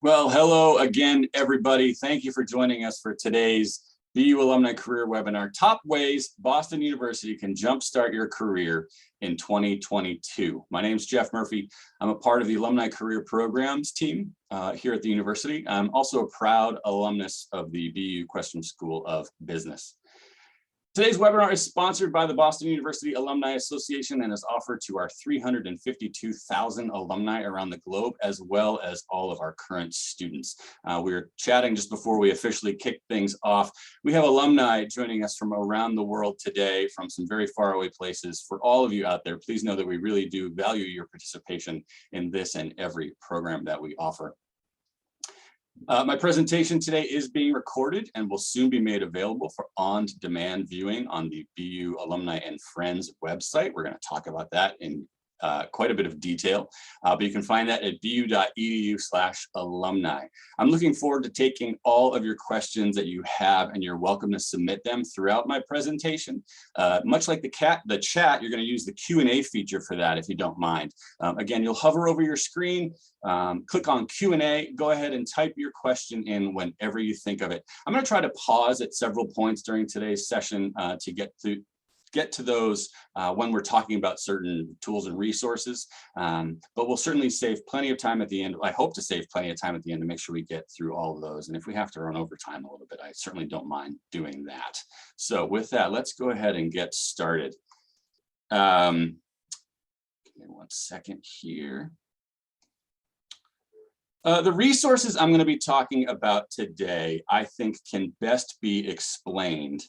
Well, hello again, everybody. Thank you for joining us for today's BU Alumni Career Webinar, Top Ways Boston University Can Jumpstart Your Career in 2022. My name is Jeff Murphy. I'm a part of the Alumni Career Programs team here at the university. I'm also a proud alumnus of the BU Questrom School of Business. Today's webinar is sponsored by the Boston University Alumni Association and is offered to our 352,000 alumni around the globe, as well as all of our current students. We were chatting just before we officially kicked things off. We have alumni joining us from around the world today, from some very faraway places. For all of you out there, please know that we really do value your participation in this and every program that we offer. My presentation today is being recorded and will soon be made available for on-demand viewing on the BU Alumni and Friends website. We're going to talk about that in quite a bit of detail, but you can find that at bu.edu/alumni. I'm looking forward to taking all of your questions that you have, and you're welcome to submit them throughout my presentation. Much like the chat, you're going to use the Q&A feature for that if you don't mind. Again, you'll hover over your screen, click on Q&A, go ahead and type your question in whenever you think of it. I'm going to try to pause at several points during today's session to get to those when we're talking about certain tools and resources, but we'll certainly save plenty of time at the end. I hope to save plenty of time at the end to make sure we get through all of those. And if we have to run over time a little bit, I certainly don't mind doing that. So with that, let's go ahead and get started. Give me 1 second here. The resources I'm going to be talking about today, I think, can best be explained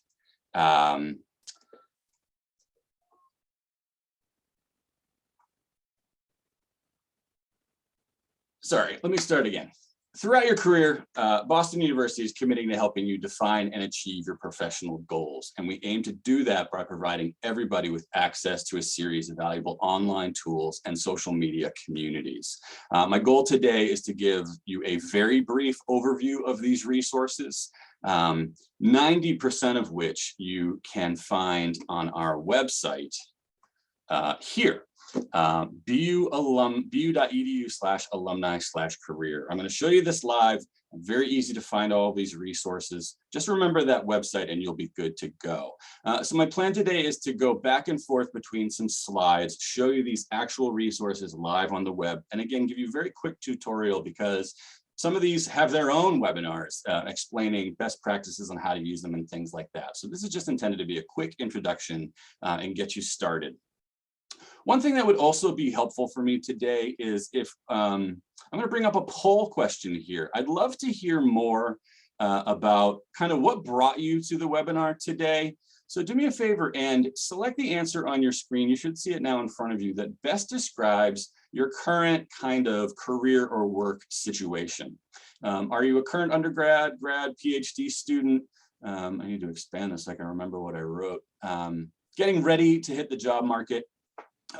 Sorry, let me start again. Throughout your career, Boston University is committing to helping you define and achieve your professional goals. And we aim to do that by providing everybody with access to a series of valuable online tools and social media communities. My goal today is to give you a very brief overview of these resources, 90% of which you can find on our website here. bu.edu/alumni/career. I'm going to show you this live. Very easy to find all of these resources. Just remember that website and you'll be good to go. So my plan today is to go back and forth between some slides, show you these actual resources live on the web, and again, give you a very quick tutorial because some of these have their own webinars explaining best practices on how to use them and things like that. So this is just intended to be a quick introduction and get you started. One thing that would also be helpful for me today is if I'm going to bring up a poll question here. I'd love to hear more about kind of what brought you to the webinar today. So do me a favor and select the answer on your screen. You should see it now in front of you that best describes your current kind of career or work situation. Are you a current undergrad, grad, PhD student? I need to expand this so I can remember what I wrote. Getting ready to hit the job market.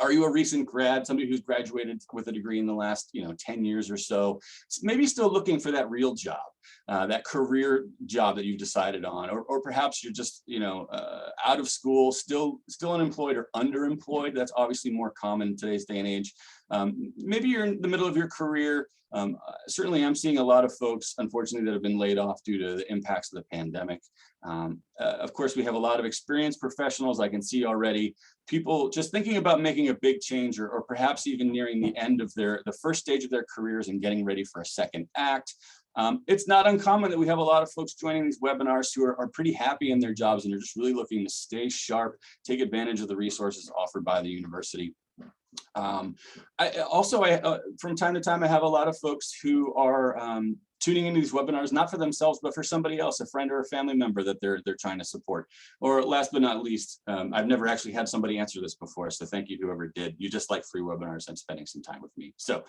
Are you a recent grad, somebody who's graduated with a degree in the last 10 years or so, maybe still looking for that real job, that career job that you've decided on, or perhaps you're just out of school, still unemployed or underemployed. That's obviously more common in today's day and age. Maybe you're in the middle of your career. Certainly I'm seeing a lot of folks, unfortunately, that have been laid off due to the impacts of the pandemic. Of course, we have a lot of experienced professionals. I can see already people just thinking about making a big change or perhaps even nearing the end of the first stage of their careers and getting ready for a second act. It's not uncommon that we have a lot of folks joining these webinars who are pretty happy in their jobs and are just really looking to stay sharp, take advantage of the resources offered by the university. From time to time, I have a lot of folks who are tuning into these webinars, not for themselves, but for somebody else, a friend or a family member that they're trying to support. Or last but not least, I've never actually had somebody answer this before, so thank you whoever did. You just like free webinars and spending some time with me. So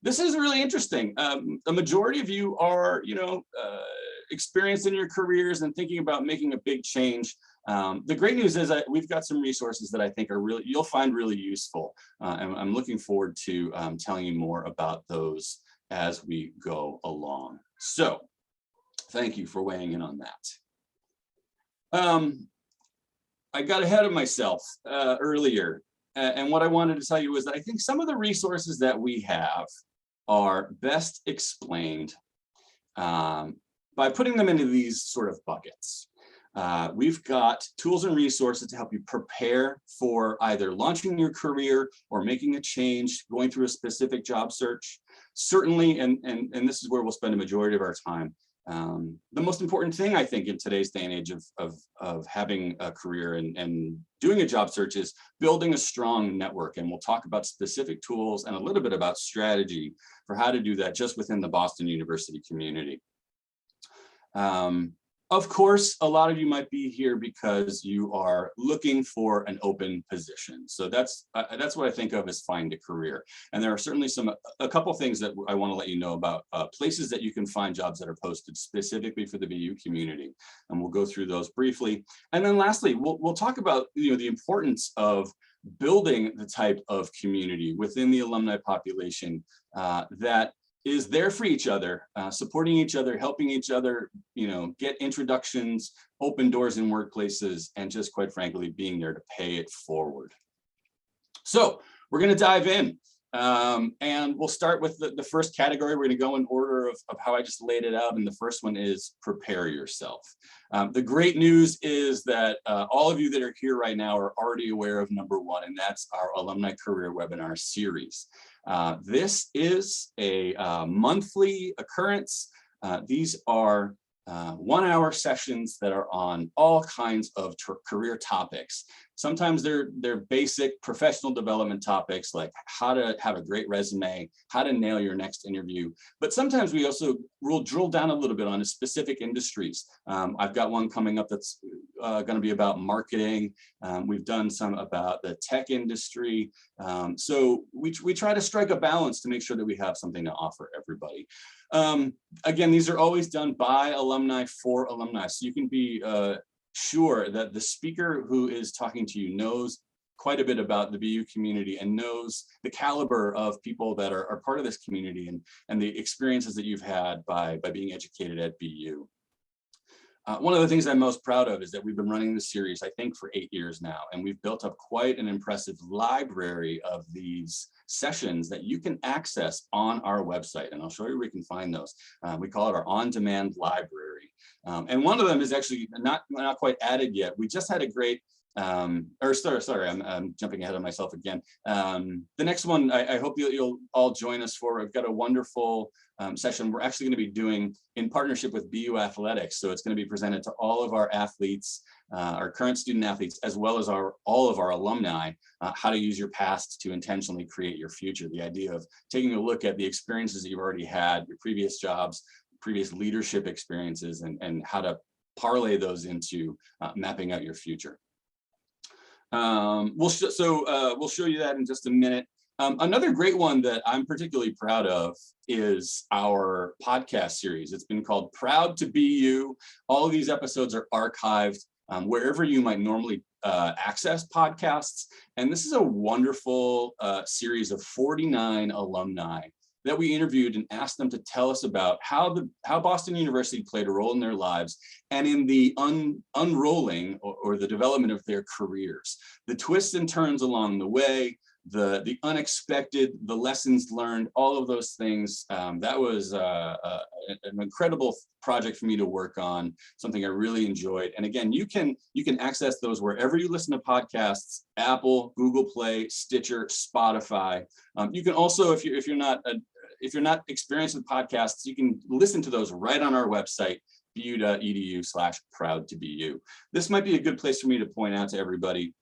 this is really interesting. The majority of you are, experienced in your careers and thinking about making a big change. The great news is that we've got some resources that I think are you'll find really useful. And I'm looking forward to telling you more about those as we go along. So thank you for weighing in on that. I got ahead of myself earlier. And what I wanted to tell you is that I think some of the resources that we have are best explained by putting them into these sort of buckets. We've got tools and resources to help you prepare for either launching your career or making a change, going through a specific job search. Certainly, and this is where we'll spend a majority of our time. The most important thing, I think, in today's day and age of having a career and doing a job search is building a strong network. And we'll talk about specific tools and a little bit about strategy for how to do that just within the Boston University community. Of course, a lot of you might be here because you are looking for an open position. So that's what I think of as find a career. And there are certainly a couple things that I want to let you know about, places that you can find jobs that are posted specifically for the BU community. And we'll go through those briefly. And then lastly, we'll talk about the importance of building the type of community within the alumni population that is there for each other, supporting each other, helping each other, get introductions, open doors in workplaces, and just quite frankly, being there to pay it forward. So we're going to dive in. And we'll start with the first category. We're going to go in order of how I just laid it out. And the first one is prepare yourself. The great news is that all of you that are here right now are already aware of number one, and that's our alumni career webinar series. This is a monthly occurrence. These are 1-hour sessions that are on all kinds of career topics. Sometimes they're basic professional development topics like how to have a great resume, how to nail your next interview. But sometimes we also will drill down a little bit on specific industries. I've got one coming up that's going to be about marketing. We've done some about the tech industry. So we try to strike a balance to make sure that we have something to offer everybody. Again, these are always done by alumni for alumni. So you can be sure that the speaker who is talking to you knows quite a bit about the BU community and knows the caliber of people that are part of this community and the experiences that you've had by being educated at BU. One of the things I'm most proud of is that we've been running this series, I think, for 8 years now, and we've built up quite an impressive library of these sessions that you can access on our website, and I'll show you where you can find those. We call it our on-demand library, and one of them is actually not quite added yet. We just had a great I'm jumping ahead of myself again. The next one, I hope you'll all join us for. I've got a wonderful session we're actually going to be doing in partnership with BU Athletics. So it's going to be presented to all of our athletes, our current student athletes, as well as all of our alumni, how to use your past to intentionally create your future. The idea of taking a look at the experiences that you've already had, your previous jobs, previous leadership experiences, and how to parlay those into mapping out your future. We'll show you that in just a minute. Another great one that I'm particularly proud of is our podcast series. It's been called Proud to Be You. All of these episodes are archived wherever you might normally access podcasts. And this is a wonderful series of 49 alumni that we interviewed and asked them to tell us about how Boston University played a role in their lives and in the unrolling or the development of their careers. The twists and turns along the way, the unexpected, the lessons learned, all of those things. That was an incredible project for me to work on, something I really enjoyed. And again, you can access those wherever you listen to podcasts: Apple, Google Play, Stitcher, Spotify. You can also, if you're not experienced with podcasts, you can listen to those right on our website, bu.edu/proudtobu. This might be a good place for me to point out to everybody.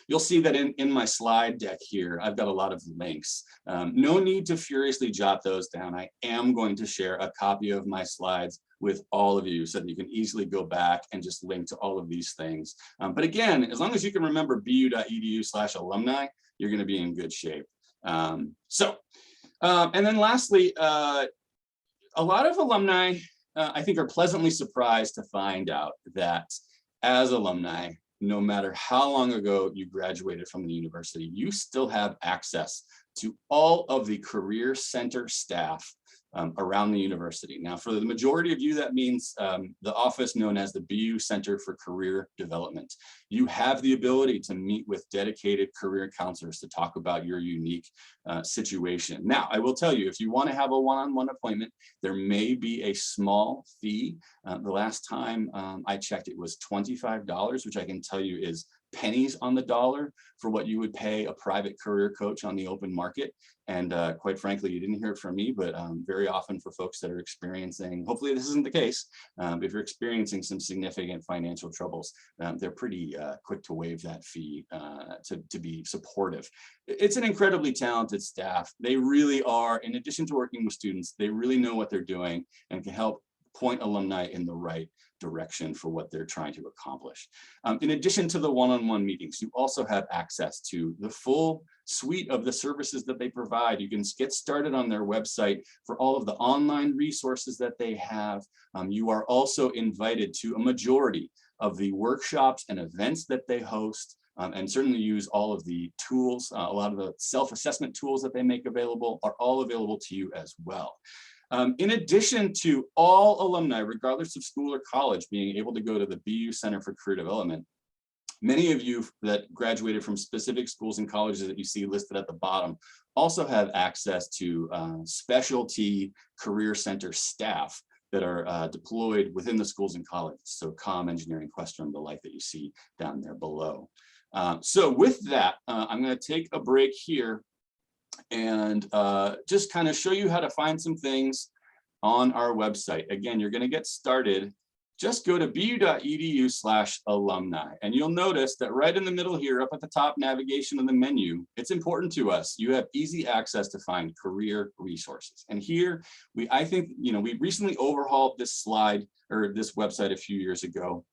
You'll see that in my slide deck here, I've got a lot of links. No need to furiously jot those down. I am going to share a copy of my slides with all of you so that you can easily go back and just link to all of these things. But again, as long as you can remember bu.edu/alumni, you're going to be in good shape. And then lastly, a lot of alumni, I think, are pleasantly surprised to find out that as alumni, no matter how long ago you graduated from the university, you still have access to all of the Career Center staff around the university. Now, for the majority of you, that means the office known as the BU Center for Career Development. You have the ability to meet with dedicated career counselors to talk about your unique situation. Now, I will tell you, if you want to have a one-on-one appointment, there may be a small fee. The last time I checked, it was $25, which I can tell you is pennies on the dollar for what you would pay a private career coach on the open market. And quite frankly, you didn't hear it from me, but very often for folks that are experiencing, hopefully this isn't the case, if you're experiencing some significant financial troubles, they're pretty quick to waive that fee to be supportive. It's an incredibly talented staff. They really are, in addition to working with students, they really know what they're doing and can help point alumni in the right direction for what they're trying to accomplish. In addition to the one-on-one meetings, you also have access to the full suite of the services that they provide. You can get started on their website for all of the online resources that they have. You are also invited to a majority of the workshops and events that they host. And certainly use all of the tools, a lot of the self-assessment tools that they make available are all available to you as well. In addition to all alumni, regardless of school or college, being able to go to the BU Center for Career Development, many of you that graduated from specific schools and colleges that you see listed at the bottom also have access to specialty career center staff that are deployed within the schools and colleges. So comm, engineering, Questrom, the like that you see down there below. So with that, I'm going to take a break here and just kind of show you how to find some things on our website. Again, you're going to get started. Just go to bu.edu/alumni, and you'll notice that right in the middle here, up at the top navigation of the menu, it's important to us. You have easy access to find career resources. And here, I think, we recently overhauled this slide or this website a few years ago.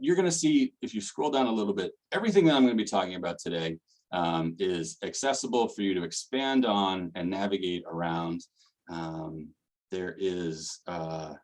You're going to see, if you scroll down a little bit, everything that I'm going to be talking about today is accessible for you to expand on and navigate around. There is all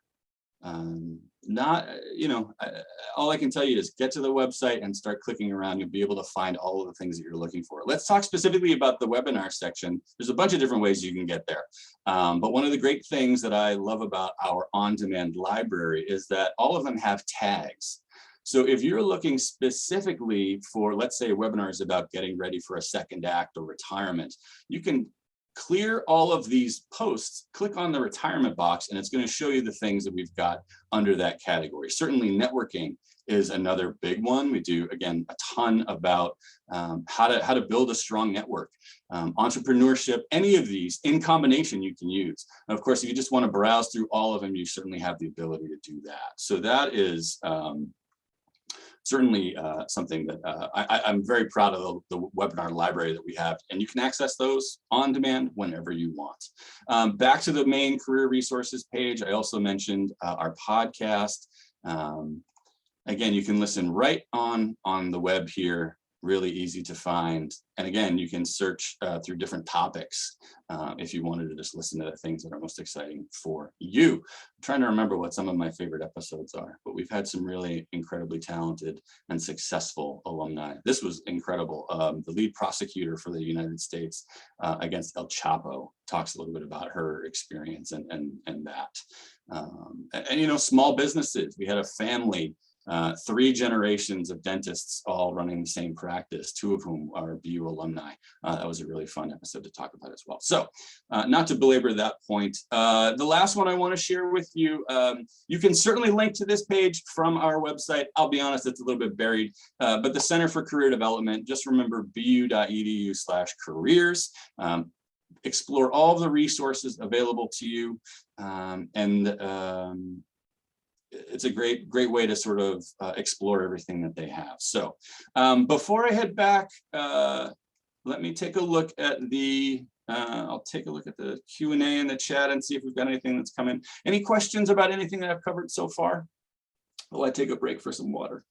I can tell you is get to the website and start clicking around. You'll be able to find all of the things that you're looking for. Let's talk specifically about the webinar section. There's a bunch of different ways you can get there. But one of the great things that I love about our on-demand library is that all of them have tags. So if you're looking specifically for, let's say, webinars about getting ready for a second act or retirement, you can clear all of these posts, click on the retirement box, and it's going to show you the things that we've got under that category. Certainly networking is another big one. We do, again, a ton about how to build a strong network. Entrepreneurship, any of these in combination you can use. And of course, if you just want to browse through all of them, you certainly have the ability to do that. So that is certainly something that I'm very proud of the webinar library that we have, and you can access those on demand whenever you want. Back to the main career resources page, I also mentioned our podcast. Again, you can listen right on the web here, really easy to find. And again, you can search through different topics if you wanted to just listen to the things that are most exciting for you. I'm trying to remember what some of my favorite episodes are, but we've had some really incredibly talented and successful alumni. This was incredible. The lead prosecutor for the United States against El Chapo talks a little bit about her experience and that. And small businesses, we had a family, 3 generations of dentists all running the same practice, 2 of whom are BU alumni. That was a really fun episode to talk about as well. So not to belabor that point, the last one I want to share with you, you can certainly link to this page from our website. I'll be honest, it's a little bit buried, but the Center for Career Development, just remember bu.edu/careers. Explore all of the resources available to you, it's a great way to sort of explore everything that they have. So before I head back, let me take a look at I'll take a look at the Q&A in the chat and see if we've got anything that's come in. Any questions about anything that I've covered so far? Will I take a break for some water?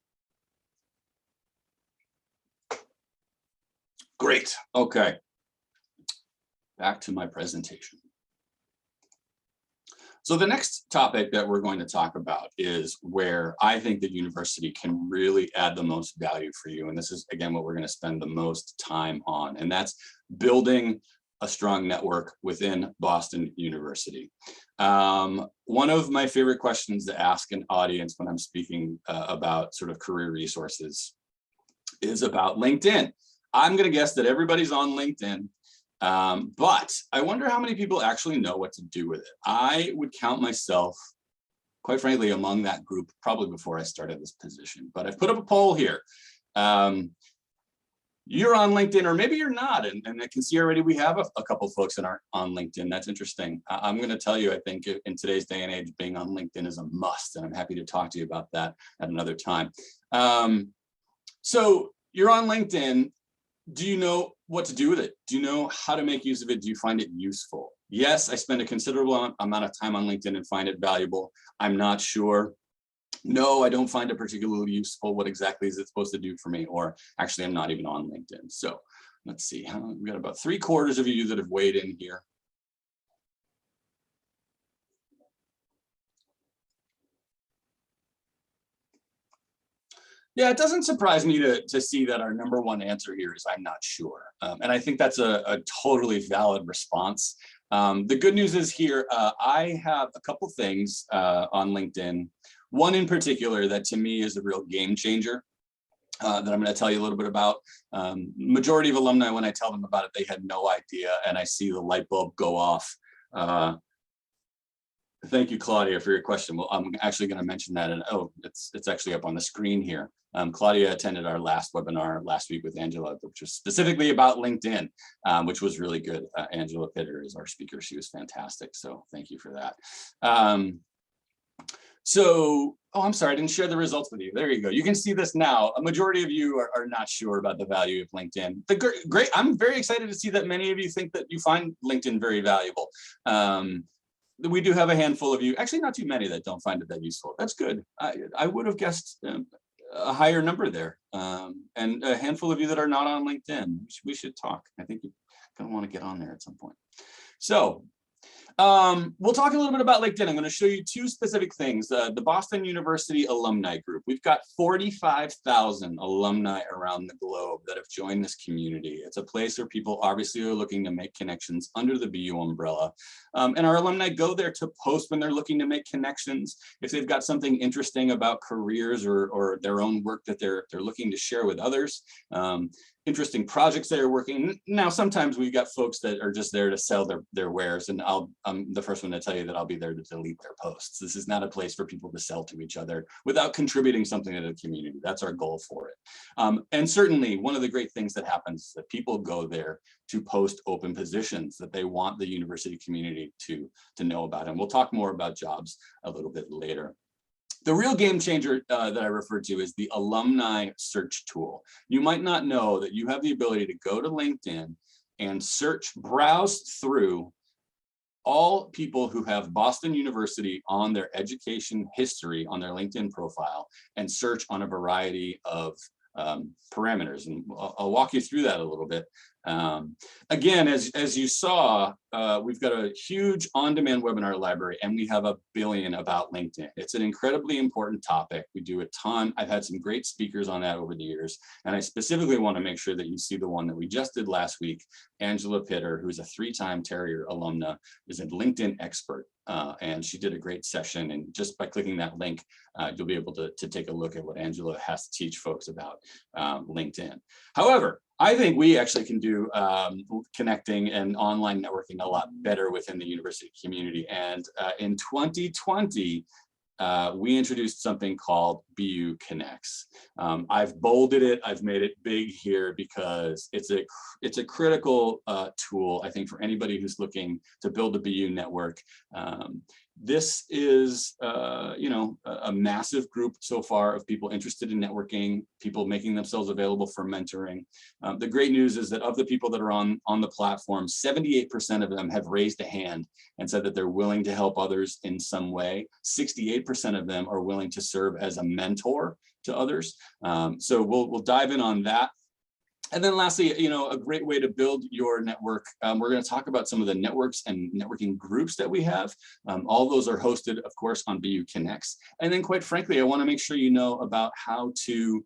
Great, okay. Back to my presentation. So the next topic that we're going to talk about is where I think the university can really add the most value for you. And this is, again, what we're going to spend the most time on, and that's building a strong network within Boston University. One of my favorite questions to ask an audience when I'm speaking about sort of career resources is about LinkedIn. I'm going to guess that everybody's on LinkedIn. But I wonder how many people actually know what to do with it. I would count myself, quite frankly, among that group probably before I started this position. But I've put up a poll here. You're on LinkedIn, or maybe you're not. And I can see already we have a couple folks that aren't on LinkedIn. That's interesting. I'm going to tell you, I think in today's day and age, being on LinkedIn is a must. And I'm happy to talk to you about that at another time. So you're on LinkedIn. Do you know what to do with it? Do you know how to make use of it? Do you find it useful? Yes, I spend a considerable amount of time on LinkedIn and find it valuable. I'm not sure. No, I don't find it particularly useful. What exactly is it supposed to do for me? Or actually, I'm not even on LinkedIn. So let's see. We got about 3/4 of you that have weighed in here. Yeah, it doesn't surprise me to see that our number one answer here is I'm not sure. And I think that's a totally valid response. The good news is here, I have a couple things on LinkedIn. One in particular that to me is a real game changer that I'm going to tell you a little bit about. Majority of alumni, when I tell them about it, they had no idea, and I see the light bulb go off. Thank you, Claudia, for your question. Well, I'm actually going to mention that, and oh, it's actually up on the screen here. Claudia attended our last webinar last week with Angela, which was specifically about LinkedIn, which was really good. Angela Pitter is our speaker. She was fantastic. So thank you for that. Oh, I'm sorry, I didn't share the results with you. There you go. You can see this now. A majority of you are not sure about the value of LinkedIn. Great. I'm very excited to see that many of you think that you find LinkedIn very valuable. We do have a handful of you, actually not too many, that don't find it that useful. That's good. I would have guessed a higher number there, and a handful of you that are not on LinkedIn. We should talk. I think you're going to want to get on there at some point. So we'll talk a little bit about LinkedIn. I'm going to show you two specific things. The Boston University Alumni Group. We've got 45,000 alumni around the globe that have joined this community. It's a place where people obviously are looking to make connections under the BU umbrella. And our alumni go there to post when they're looking to make connections. If they've got something interesting about careers or their own work that they're looking to share with others. Interesting projects they are working. Now, sometimes we've got folks that are just there to sell their wares, and I'm the first one to tell you that I'll be there to delete their posts. This is not a place for people to sell to each other without contributing something to the community. That's our goal for it. And certainly one of the great things that happens is that people go there to post open positions that they want the university community to know about. And we'll talk more about jobs a little bit later. The real game changer that I referred to is the alumni search tool. You might not know that you have the ability to go to LinkedIn and browse through all people who have Boston University on their education history on their LinkedIn profile and search on a variety of parameters. And I'll walk you through that a little bit. Again, as you saw, we've got a huge on-demand webinar library, and we have a billion about LinkedIn. It's an incredibly important topic. We do a ton. I've had some great speakers on that over the years, and I specifically want to make sure that you see the one that we just did last week. Angela Pitter, who's a 3-time Terrier alumna, is a LinkedIn expert, and she did a great session. And just by clicking that link, you'll be able to take a look at what Angela has to teach folks about LinkedIn. However, I think we actually can do connecting and online networking a lot better within the university community. And in 2020, we introduced something called BU Connects. I've bolded it. I've made it big here because it's a critical tool, I think, for anybody who's looking to build a BU network. This is, a massive group so far of people interested in networking, people making themselves available for mentoring. The great news is that of the people that are on the platform, 78% of them have raised a hand and said that they're willing to help others in some way. 68% of them are willing to serve as a mentor to others. So we'll dive in on that. And then lastly, a great way to build your network. We're going to talk about some of the networks and networking groups that we have. All those are hosted, of course, on BU Connects. And then quite frankly, I want to make sure you know about how to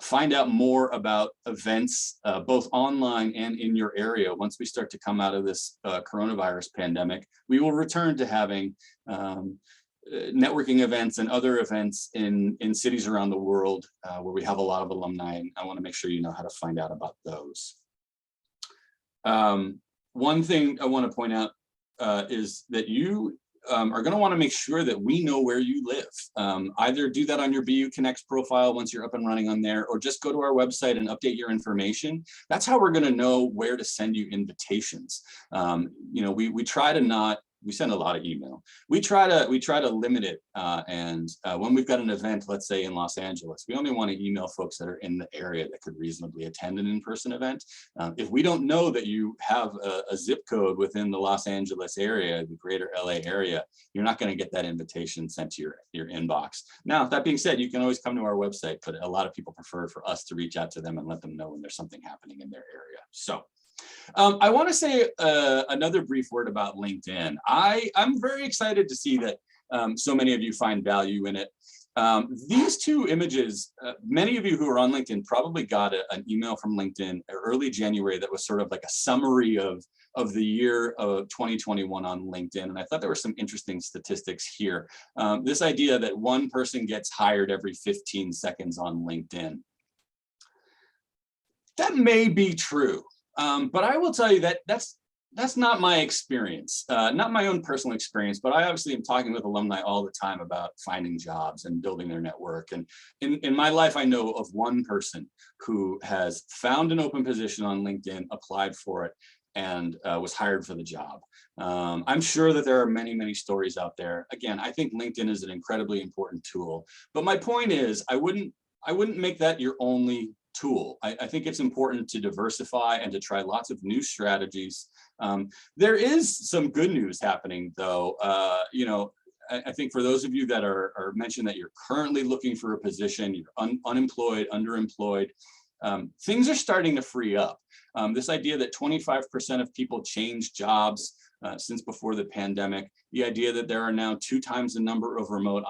find out more about events, both online and in your area. Once we start to come out of this coronavirus pandemic, we will return to having networking events and other events in cities around the world where we have a lot of alumni, and I want to make sure you know how to find out about those. One thing I want to point out is that you are going to want to make sure that we know where you live. Either do that on your BU Connects profile once you're up and running on there, or just go to our website and update your information. That's how we're going to know where to send you invitations. We try to not. We send a lot of email. We try to limit it. And when we've got an event, let's say in Los Angeles, we only want to email folks that are in the area that could reasonably attend an in-person event. If we don't know that you have a zip code within the Los Angeles area, the greater LA area, you're not going to get that invitation sent to your inbox. Now, that being said, you can always come to our website, but a lot of people prefer for us to reach out to them and let them know when there's something happening in their area. So. I want to say another brief word about LinkedIn. I'm very excited to see that so many of you find value in it. These two images, many of you who are on LinkedIn probably got an email from LinkedIn early January that was sort of like a summary of the year of 2021 on LinkedIn. And I thought there were some interesting statistics here. This idea that one person gets hired every 15 seconds on LinkedIn. That may be true. But I will tell you that that's not my experience, not my own personal experience, but I obviously am talking with alumni all the time about finding jobs and building their network. And in my life, I know of one person who has found an open position on LinkedIn, applied for it, and was hired for the job. I'm sure that there are many, many stories out there. Again, I think LinkedIn is an incredibly important tool, but my point is I wouldn't make that your only tool. I think it's important to diversify and to try lots of new strategies. There is some good news happening though. I think for those of you that are mentioned that you're currently looking for a position, you're unemployed, underemployed, things are starting to free up. This idea that 25% of people change jobs since before the pandemic, the idea that there are now 2 times the number of remote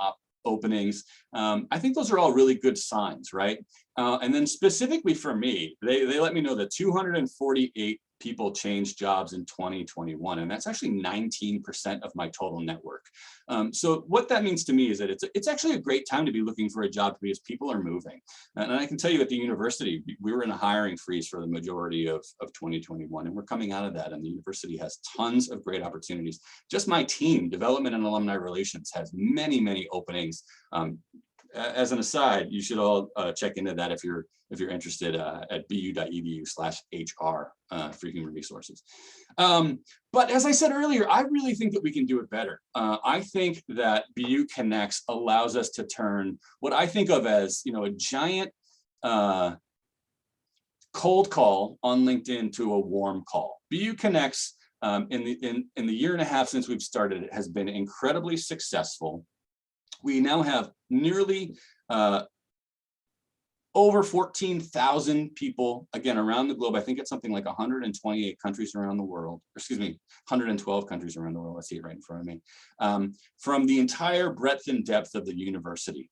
openings. I think those are all really good signs, right? And then specifically for me, they let me know that 248 people changed jobs in 2021, and that's actually 19% of my total network. So what that means to me is that it's actually a great time to be looking for a job because people are moving. And I can tell you at the university, we were in a hiring freeze for the majority of 2021, and we're coming out of that, and the university has tons of great opportunities. Just my team, development and alumni relations, has many, many openings. As an aside, you should all check into that if you're interested at bu.edu/HR for human resources. But as I said earlier, I really think that we can do it better. I think that BU Connects allows us to turn what I think of as a giant cold call on LinkedIn to a warm call. BU Connects in the year and a half since we've started it has been incredibly successful. We now have nearly over 14,000 people, again, around the globe. I think it's something like 128 countries around the world, or excuse me, 112 countries around the world. I see it right in front of me. From the entire breadth and depth of the university.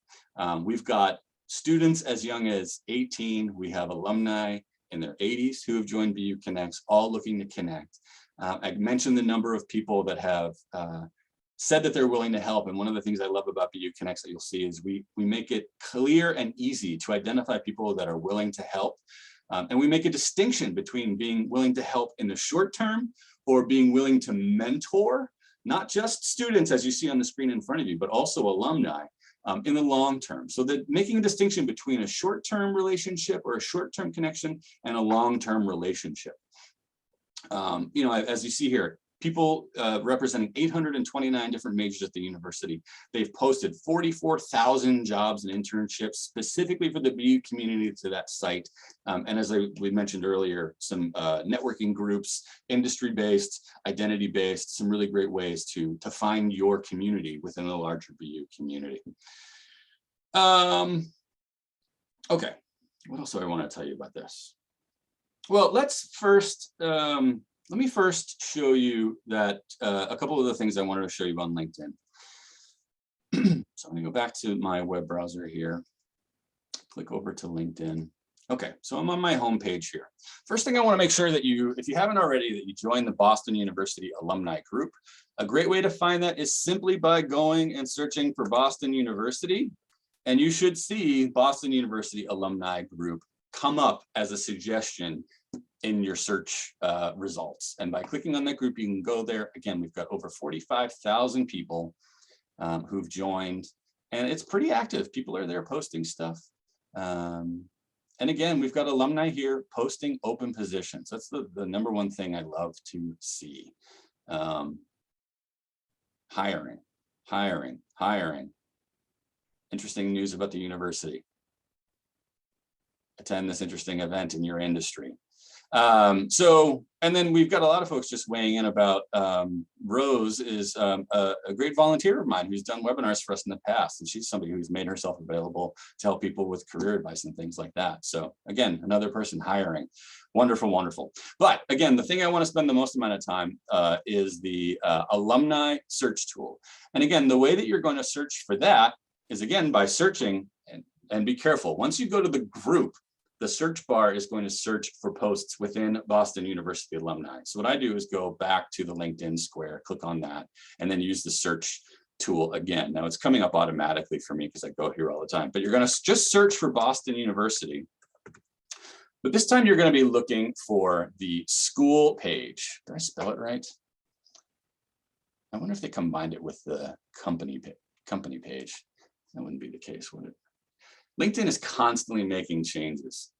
We've got students as young as 18. We have alumni in their 80s who have joined BU Connects, all looking to connect. I mentioned the number of people that have said that they're willing to help. And one of the things I love about BU Connects that you'll see is we make it clear and easy to identify people that are willing to help. And we make a distinction between being willing to help in the short term or being willing to mentor, not just students as you see on the screen in front of you, but also alumni in the long term. So that making a distinction between a short-term relationship or a short-term connection and a long-term relationship. As you see here, people representing 829 different majors at the university. They've posted 44,000 jobs and internships specifically for the BU community to that site. And as we mentioned earlier, some networking groups, industry-based, identity-based, some really great ways to find your community within the larger BU community. Okay, what else do I want to tell you about this? Well, let's first, let me first show you that a couple of the things I wanted to show you on LinkedIn. So I'm gonna go back to my web browser here, click over to LinkedIn. Okay, so I'm on my home page here. First thing I want to make sure that you, if you haven't already, that you join the Boston University Alumni Group. A great way to find that is simply by going and searching for Boston University, and you should see Boston University Alumni Group come up as a suggestion in your search results. And by clicking on that group, you can go there. Again, we've got over 45,000 people who've joined, and it's pretty active. People are there posting stuff. And again, we've got alumni here posting open positions. That's the number one thing I love to see. Hiring. Interesting news about the university. Attend this interesting event in your industry. And then we've got a lot of folks just weighing in about Rose is a great volunteer of mine who's done webinars for us in the past, and she's somebody who's made herself available to help people with career advice and things like that. So again, another person hiring. Wonderful, wonderful. But again, the thing I want to spend the most amount of time is the alumni search tool. And again, the way that you're going to search for that is again by searching, and be careful. Once you go to the group, the search bar is going to search for posts within Boston University alumni. So what I do is go back to the LinkedIn square, click on that, and then use the search tool again. Now it's coming up automatically for me because I go here all the time, but you're going to just search for Boston University. But this time you're going to be looking for the school page. Did I spell it right? I wonder if they combined it with the company page. That wouldn't be the case, would it? LinkedIn is constantly making changes.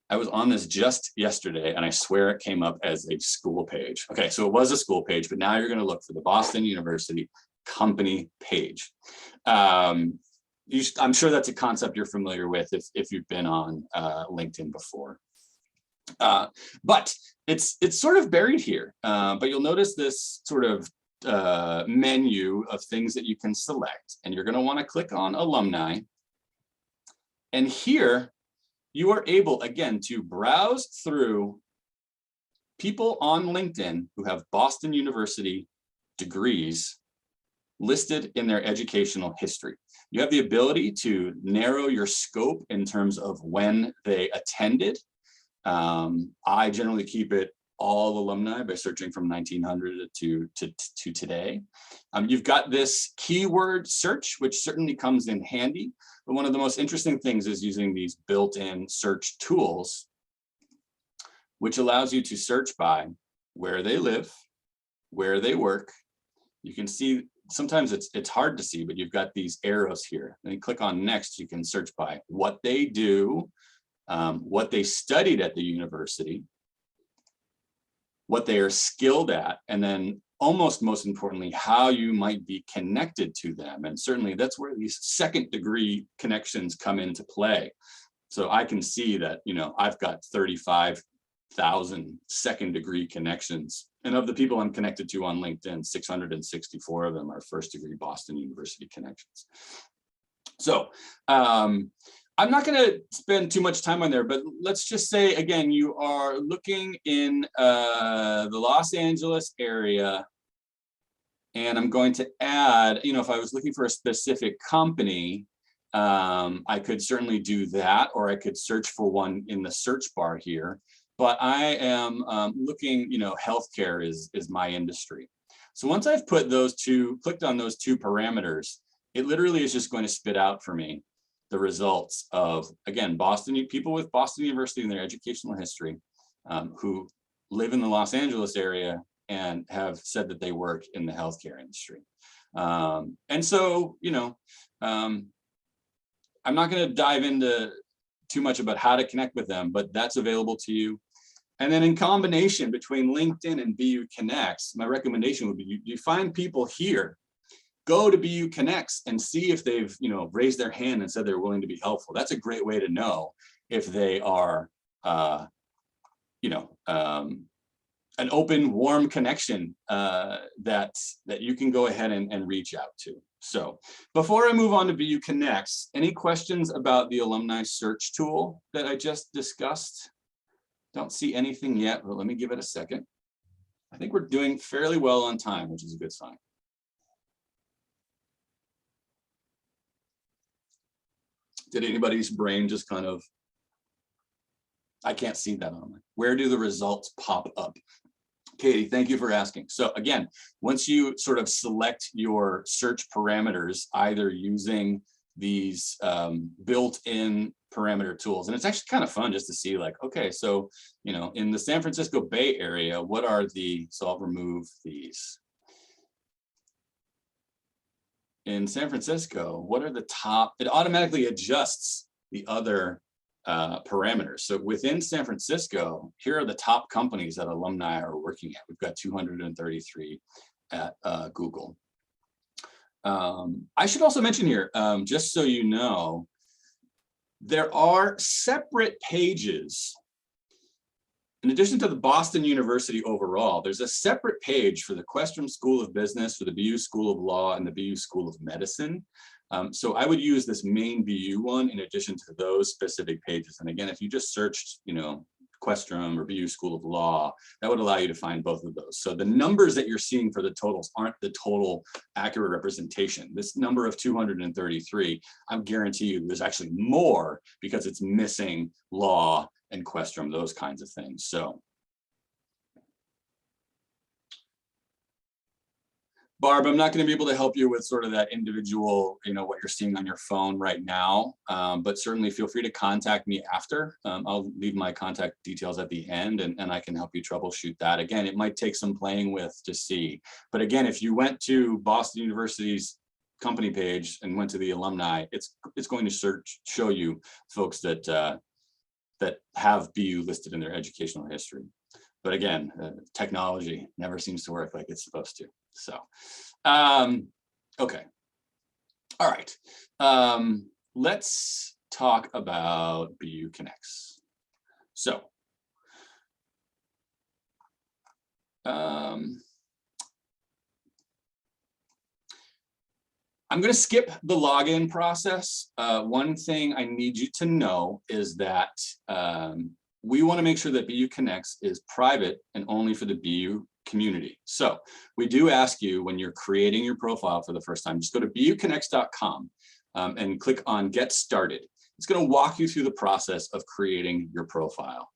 I was on this just yesterday, and I swear it came up as a school page. Okay, so it was a school page, but now you're going to look for the Boston University company page. I'm sure that's a concept you're familiar with if you've been on LinkedIn before. But it's sort of buried here, but you'll notice this sort of menu of things that you can select, and you're going to want to click on alumni. And here you are able again to browse through people on LinkedIn who have Boston University degrees listed in their educational history. You have the ability to narrow your scope in terms of when they attended. I generally keep it all alumni by searching from 1900 to today. You've got this keyword search, which certainly comes in handy. But one of the most interesting things is using these built-in search tools, which allows you to search by where they live, where they work. You can see, sometimes it's hard to see, but you've got these arrows here. Then you click on next, you can search by what they do, what they studied at the university, what they are skilled at, and then almost most importantly, how you might be connected to them. And certainly that's where these second degree connections come into play. So I can see that, I've got 35,000 second degree connections. And of the people I'm connected to on LinkedIn, 664 of them are first degree Boston University connections. So I'm not going to spend too much time on there, but let's just say, again, you are looking in the Los Angeles area, and I'm going to add, if I was looking for a specific company, I could certainly do that, or I could search for one in the search bar here. But I am looking, healthcare is my industry. So once I've put clicked on those two parameters, it literally is just going to spit out for me the results of, again, people with Boston University in their educational history who live in the Los Angeles area and have said that they work in the healthcare industry. And so, I'm not going to dive into too much about how to connect with them, but that's available to you. And then in combination between LinkedIn and BU Connects, my recommendation would be you find people here, go to BU Connects and see if they've, raised their hand and said they're willing to be helpful. That's a great way to know if they are, an open, warm connection that you can go ahead and reach out to. So before I move on to BU Connects, any questions about the alumni search tool that I just discussed? Don't see anything yet, but let me give it a second. I think we're doing fairly well on time, which is a good sign. Did anybody's brain just kind of, I can't see that on my, where do the results pop up? Katie, thank you for asking. So again, once you sort of select your search parameters, either using these built-in parameter tools, and it's actually kind of fun just to see like, okay, so, you know, in the San Francisco Bay Area, what are the, so I'll remove these. In San Francisco, what are the top, it automatically adjusts the other parameters. So within San Francisco, here are the top companies that alumni are working at. We've got 233 at Google. I should also mention here, just so you know, there are separate pages. In addition to the Boston University overall, there's a separate page for the Questrom School of Business, for the BU School of Law, and the BU School of Medicine. So I would use this main BU one in addition to those specific pages. And again, if you just searched, you know, Questrom or BU School of Law, that would allow you to find both of those. So the numbers that you're seeing for the totals aren't the total accurate representation. This number of 233, I guarantee you there's actually more because it's missing law and Questrom, those kinds of things. So Barb, I'm not going to be able to help you with sort of that individual, you know, what you're seeing on your phone right now, but certainly feel free to contact me after. I'll leave my contact details at the end and I can help you troubleshoot that. Again, it might take some playing with to see, but again, if you went to Boston University's company page and went to the alumni, it's going to show you folks that that have BU listed in their educational history. But again, technology never seems to work like it's supposed to. So, okay. All right. Let's talk about BU Connects. So, I'm going to skip the login process. One thing I need you to know is that we want to make sure that BU Connects is private and only for the BU community. So we do ask you when you're creating your profile for the first time, just go to buconnects.com and click on Get Started. It's going to walk you through the process of creating your profile.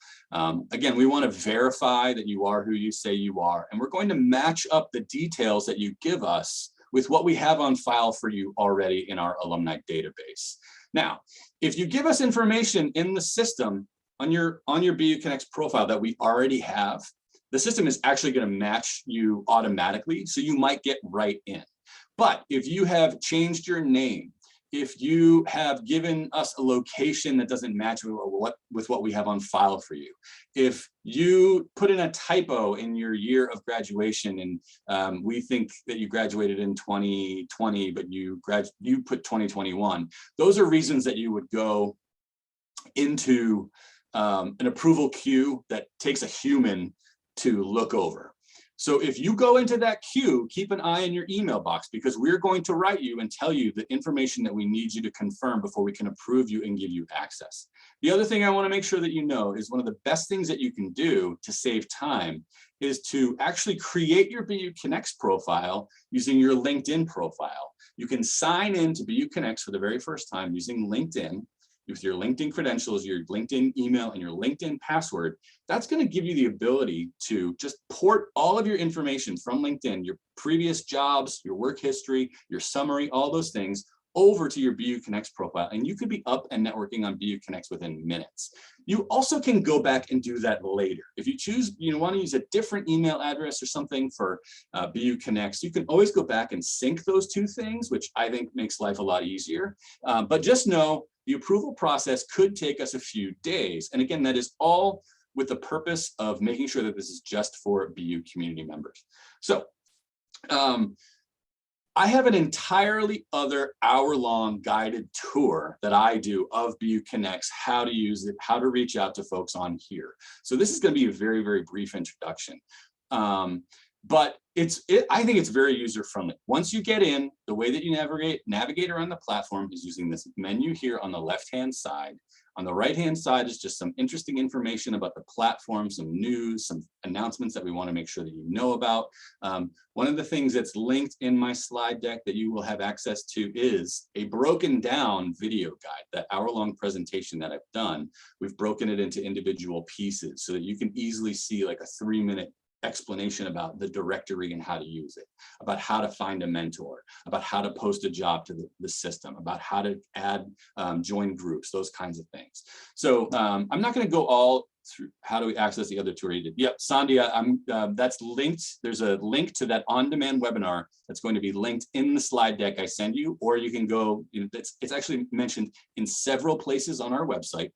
Again, we want to verify that you are who you say you are, and we're going to match up the details that you give us with what we have on file for you already in our alumni database. Now, if you give us information in the system on your BU Connects profile that we already have, the system is actually going to match you automatically, so you might get right in. But if you have changed your name, if you have given us a location that doesn't match with what we have on file for you, if you put in a typo in your year of graduation and we think that you graduated in 2020, but you put 2021, those are reasons that you would go into an approval queue that takes a human to look over. So if you go into that queue, keep an eye in your email box because we're going to write you and tell you the information that we need you to confirm before we can approve you and give you access. The other thing I want to make sure that you know is one of the best things that you can do to save time is to actually create your BU Connects profile using your LinkedIn profile. You can sign in to BU Connects for the very first time using LinkedIn. With your LinkedIn credentials, your LinkedIn email, and your LinkedIn password. That's going to give you the ability to just port all of your information from LinkedIn, your previous jobs, your work history, your summary, all those things over to your BU Connects profile. And you could be up and networking on BU Connects within minutes. You also can go back and do that later. If you choose, you want to use a different email address or something for BU Connects, you can always go back and sync those two things, which I think makes life a lot easier. But just know, the approval process could take us a few days. And again, that is all with the purpose of making sure that this is just for BU community members. So I have an entirely other hour-long guided tour that I do of BU Connects, how to use it, how to reach out to folks on here. So this is going to be a very, very brief introduction. But I think it's very user friendly. Once you get in, the way that you navigate around the platform is using this menu here on the left-hand side. On the right-hand side is just some interesting information about the platform, some news, some announcements that we want to make sure that you know about. One of the things that's linked in my slide deck that you will have access to is a broken down video guide, that hour-long presentation that I've done. We've broken it into individual pieces so that you can easily see like a 3-minute explanation about the directory and how to use it, about how to find a mentor, about how to post a job to the system, about how to add, join groups, those kinds of things. So I'm not going to go all through how do we access the other two already did. Yep, Sandhya, that's linked. There's a link to that on-demand webinar that's going to be linked in the slide deck I send you, or you can go, it's actually mentioned in several places on our website.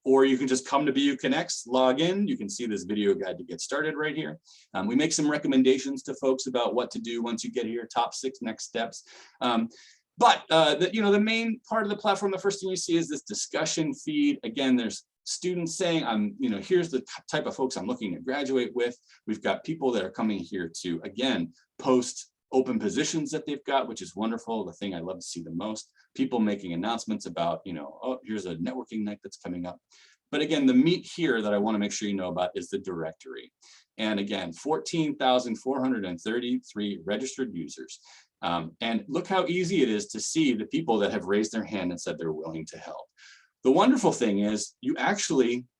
Or you can just come to BU Connects, log in. You can see this video guide to get started right here. We make some recommendations to folks about what to do once you get here, top 6 next steps. The main part of the platform, the first thing you see is this discussion feed. Again, there's students saying, here's the type of folks I'm looking to graduate with. We've got people that are coming here to, again, post open positions that they've got, which is wonderful. The thing I love to see the most, people making announcements about, oh, here's a networking night that's coming up. But again, the meat here that I want to make sure you know about is the directory. And again, 14,433 registered users. And look how easy it is to see the people that have raised their hand and said they're willing to help. The wonderful thing is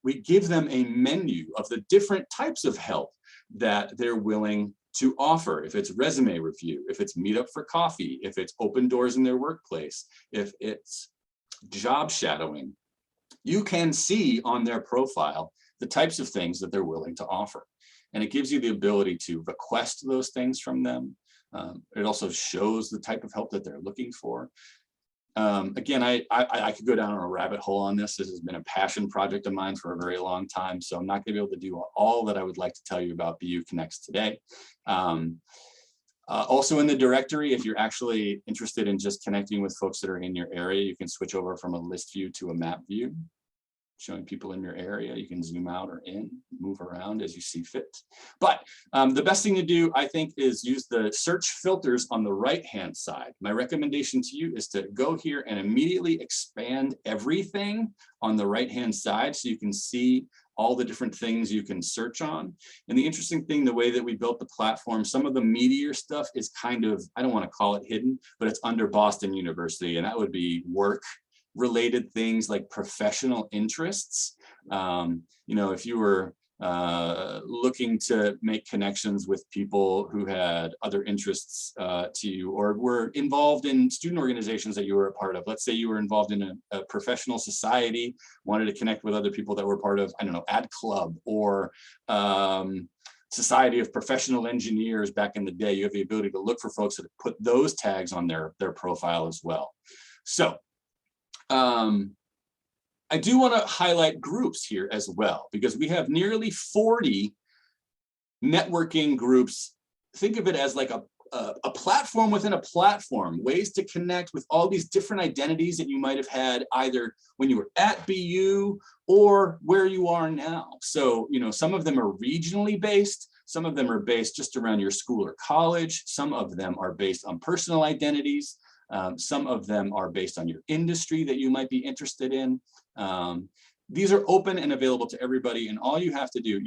we give them a menu of the different types of help that they're willing to offer. If it's resume review, if it's meet up for coffee, if it's open doors in their workplace, if it's job shadowing, you can see on their profile the types of things that they're willing to offer. And it gives you the ability to request those things from them. It also shows the type of help that they're looking for. Again, I could go down on a rabbit hole on this. This has been a passion project of mine for a very long time, so I'm not going to be able to do all that I would like to tell you about BU Connects today. Also in the directory, if you're actually interested in just connecting with folks that are in your area, you can switch over from a list view to a map view, showing people in your area. You can zoom out or in, move around as you see fit. But the best thing to do, I think, is use the search filters on the right-hand side. My recommendation to you is to go here and immediately expand everything on the right-hand side so you can see all the different things you can search on. And the interesting thing, the way that we built the platform, some of the meatier stuff is kind of, I don't want to call it hidden, but it's under Boston University, and that would be work related things like professional interests. If you were looking to make connections with people who had other interests to you, or were involved in student organizations that you were a part of. Let's say you were involved in a professional society, wanted to connect with other people that were part of, I don't know, Ad Club or Society of Professional Engineers back in the day. You have the ability to look for folks that put those tags on their profile as well. So I do want to highlight groups here as well, because we have nearly 40 networking groups. Think of it as like a platform within a platform, ways to connect with all these different identities that you might have had either when you were at BU or where you are now. So, some of them are regionally based. Some of them are based just around your school or college. Some of them are based on personal identities. Some of them are based on your industry that you might be interested in. These are open and available to everybody, and all you have to do,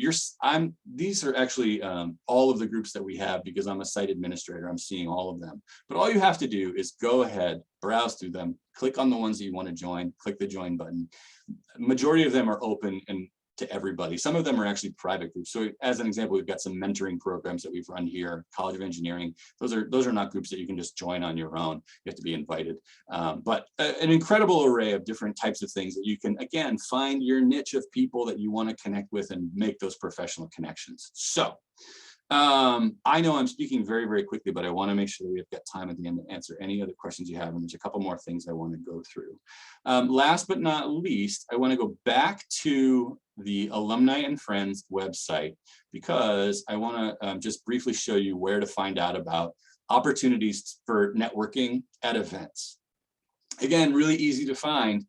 these are actually all of the groups that we have, because I'm a site administrator, I'm seeing all of them. But all you have to do is go ahead, browse through them, click on the ones that you want to join, click the join button. Majority of them are open and to everybody. Some of them are actually private groups. So as an example, we've got some mentoring programs that we've run here, College of Engineering. Those are not groups that you can just join on your own. You have to be invited. But an incredible array of different types of things that you can, again, find your niche of people that you want to connect with and make those professional connections. So I know I'm speaking very, very quickly, but I want to make sure that we've got time at the end to answer any other questions you have. And there's a couple more things I want to go through. Last but not least, I want to go back to the Alumni and Friends website, because I want to just briefly show you where to find out about opportunities for networking at events. Again, really easy to find.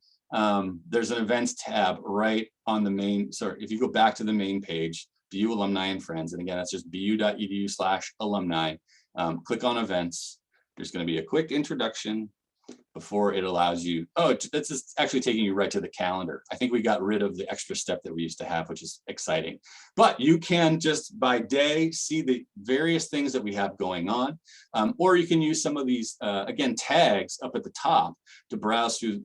There's an events tab right on the main, if you go back to the main page, BU Alumni and Friends. And again, that's just bu.edu/alumni. Click on events. There's going to be a quick introduction before it allows you, oh, that's just actually taking you right to the calendar. I think we got rid of the extra step that we used to have, which is exciting. But you can just by day see the various things that we have going on, or you can use some of these, again, tags up at the top to browse through,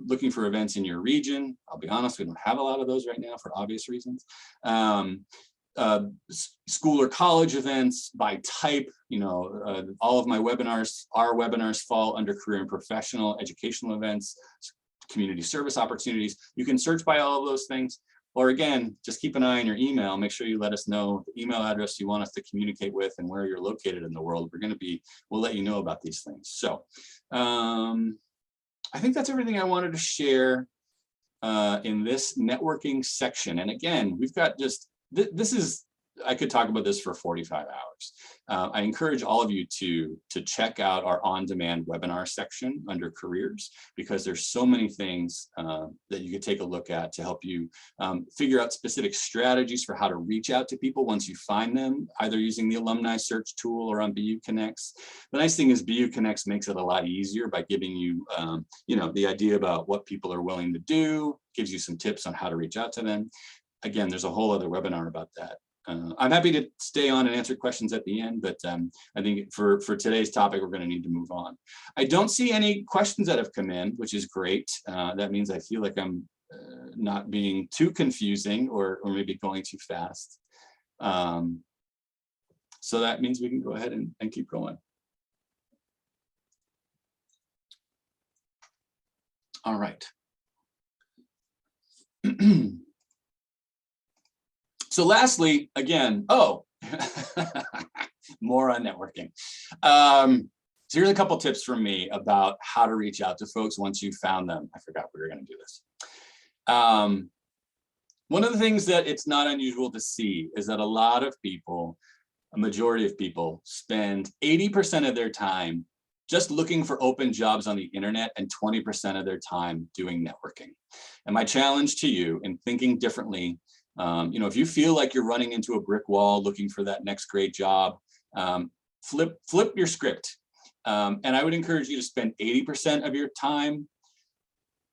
looking for events in your region. I'll be honest, we don't have a lot of those right now for obvious reasons. School or college events by type, all of my webinars, our webinars fall under career and professional educational events, community service opportunities. You can search by all of those things, or again, just keep an eye on your email. Make sure you let us know the email address you want us to communicate with and where you're located in the world. We'll let you know about these things. So I think that's everything I wanted to share in this networking section. And again, we've got I could talk about this for 45 hours. I encourage all of you to check out our on-demand webinar section under careers, because there's so many things that you could take a look at to help you figure out specific strategies for how to reach out to people once you find them, either using the alumni search tool or on BU Connects. The nice thing is BU Connects makes it a lot easier by giving you, the idea about what people are willing to do, gives you some tips on how to reach out to them. Again, there's a whole other webinar about that. I'm happy to stay on and answer questions at the end, but I think for today's topic, we're going to need to move on. I don't see any questions that have come in, which is great. That means I feel like I'm not being too confusing or maybe going too fast. So that means we can go ahead and keep going. All right. So lastly, again, more on networking. So here's a couple tips from me about how to reach out to folks once you found them. I forgot we were going to do this. One of the things that it's not unusual to see is that a lot of people, a majority of people, spend 80% of their time just looking for open jobs on the internet and 20% of their time doing networking. And my challenge to you in thinking differently, if you feel like you're running into a brick wall looking for that next great job, flip your script. And I would encourage you to spend 80% of your time,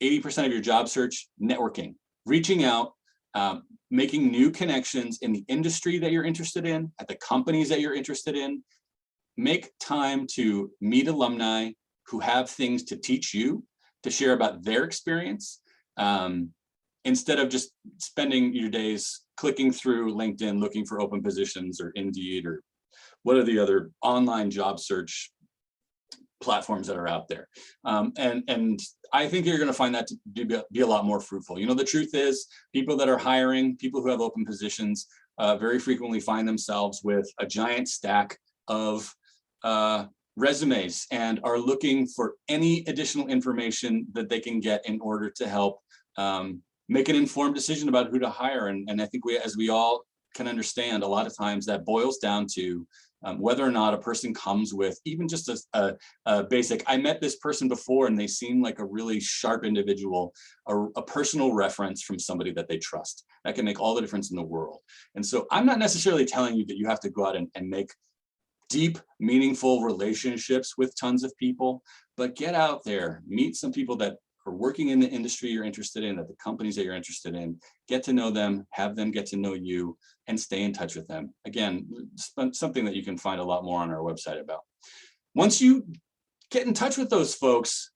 80% of your job search networking, reaching out, making new connections in the industry that you're interested in, at the companies that you're interested in. Make time to meet alumni who have things to teach you, to share about their experience, instead of just spending your days clicking through LinkedIn, looking for open positions, or Indeed, or what are the other online job search platforms that are out there. And I think you're going to find that to be a lot more fruitful. The truth is, people that are hiring, people who have open positions, very frequently find themselves with a giant stack of resumes and are looking for any additional information that they can get in order to help make an informed decision about who to hire. And I think as we all can understand, a lot of times that boils down to whether or not a person comes with even just a basic, I met this person before and they seem like a really sharp individual, a personal reference from somebody that they trust. That can make all the difference in the world. And so I'm not necessarily telling you that you have to go out and make deep, meaningful relationships with tons of people, but get out there, meet some people that are working in the industry you're interested in, at the companies that you're interested in, get to know them, have them get to know you, and stay in touch with them. Again, something that you can find a lot more on our website about. Once you get in touch with those folks,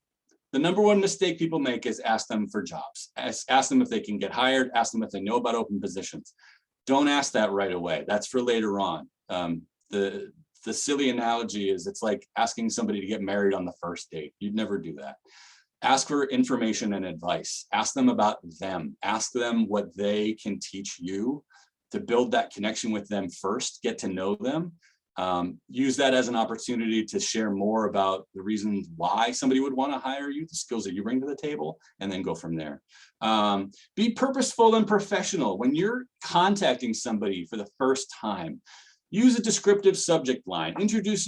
the number one mistake people make is ask them for jobs. Ask them if they can get hired, ask them if they know about open positions. Don't ask that right away. That's for later on. The silly analogy is it's like asking somebody to get married on the first date. You'd never do that. Ask for information and advice. Ask them about them. Ask them what they can teach you to build that connection with them first, get to know them. Use that as an opportunity to share more about the reasons why somebody would want to hire you, the skills that you bring to the table, and then go from there. Be purposeful and professional. When you're contacting somebody for the first time, use a descriptive subject line, introduce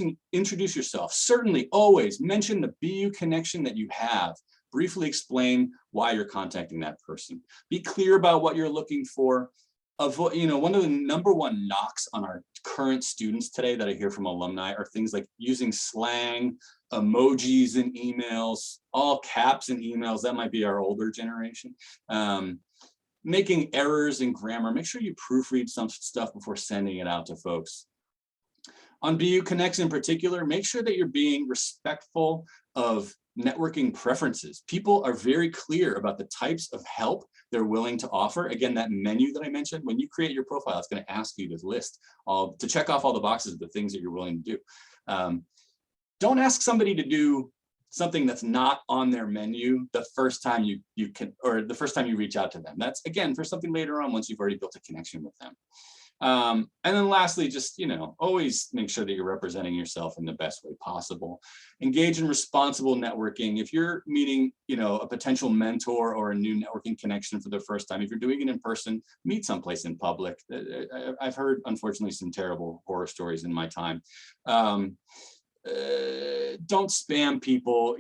yourself. Certainly always mention the BU connection that you have. Briefly explain why you're contacting that person. Be clear about what you're looking for. one of the #1 knocks on our current students today that I hear from alumni are things like using slang, emojis in emails, all caps in emails. That might be our older generation. Making errors in grammar. Make sure you proofread some stuff before sending it out to folks. On BU Connects in particular, make sure that you're being respectful of networking preferences. People are very clear about the types of help they're willing to offer. Again, that menu that I mentioned, when you create your profile, it's going to ask you to check off all the boxes of the things that you're willing to do. Don't ask somebody to do something that's not on their menu the first time the first time you reach out to them. That's, again, for something later on once you've already built a connection with them. And then lastly, just, always make sure that you're representing yourself in the best way possible. Engage in responsible networking. If you're meeting, a potential mentor or a new networking connection for the first time, if you're doing it in person, meet someplace in public. I've heard, unfortunately, some terrible horror stories in my time. Don't spam people.